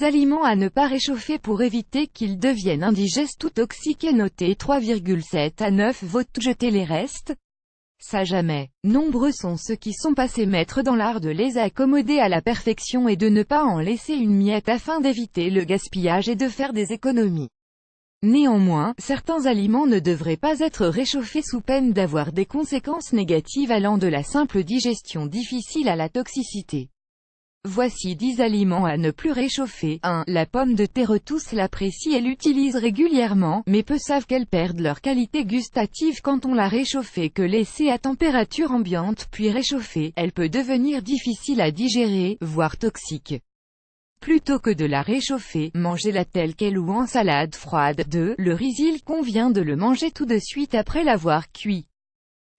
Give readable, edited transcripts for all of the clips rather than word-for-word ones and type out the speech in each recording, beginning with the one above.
aliments à ne pas réchauffer pour éviter qu'ils deviennent indigestes ou toxiques est noté 3,7 à 9 votes. Jeter les restes? Ça jamais. Nombreux sont ceux qui sont passés maîtres dans l'art de les accommoder à la perfection et de ne pas en laisser une miette afin d'éviter le gaspillage et de faire des économies. Néanmoins, certains aliments ne devraient pas être réchauffés sous peine d'avoir des conséquences négatives allant de la simple digestion difficile à la toxicité. Voici 10 aliments à ne plus réchauffer. 1. La pomme de terre. Tous l'apprécient et l'utilisent régulièrement, mais peu savent qu'elles perdent leur qualité gustative quand on l'a réchauffée. Que laissée à température ambiante puis réchauffée, elle peut devenir difficile à digérer, voire toxique. Plutôt que de la réchauffer, mangez-la telle qu'elle ou en salade froide. 2. Le riz. Il convient de le manger tout de suite après l'avoir cuit.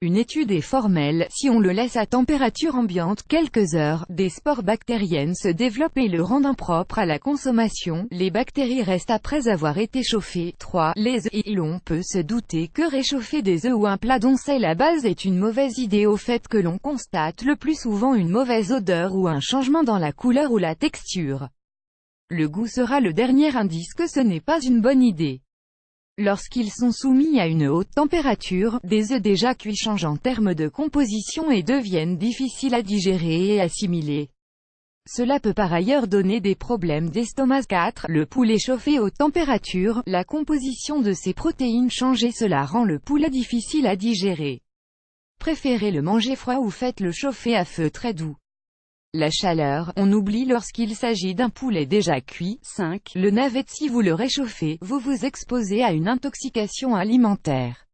Une étude est formelle, si on le laisse à température ambiante quelques heures, des spores bactériennes se développent et le rendent impropre à la consommation. Les bactéries restent après avoir été chauffées. 3. Les œufs. On peut se douter que réchauffer des œufs ou un plat dont c'est la base est une mauvaise idée au fait que l'on constate le plus souvent une mauvaise odeur ou un changement dans la couleur ou la texture. Le goût sera le dernier indice que ce n'est pas une bonne idée. Lorsqu'ils sont soumis à une haute température, des œufs déjà cuits changent en termes de composition et deviennent difficiles à digérer et assimiler. Cela peut par ailleurs donner des problèmes d'estomac. 4. Le poulet chauffé haute température, la composition de ses protéines change et cela rend le poulet difficile à digérer. Préférez le manger froid ou faites-le chauffer à feu très doux. La chaleur, on oublie lorsqu'il s'agit d'un poulet déjà cuit. 5. Le navet. Si vous le réchauffez, vous vous exposez à une intoxication alimentaire.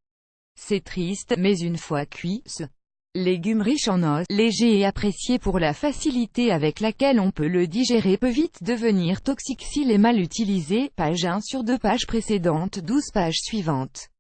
C'est triste, mais une fois cuit, ce légume riche en os, léger et apprécié pour la facilité avec laquelle on peut le digérer peut vite devenir toxique s'il est mal utilisé. Page 1 sur 2 pages précédentes, 12 pages suivantes.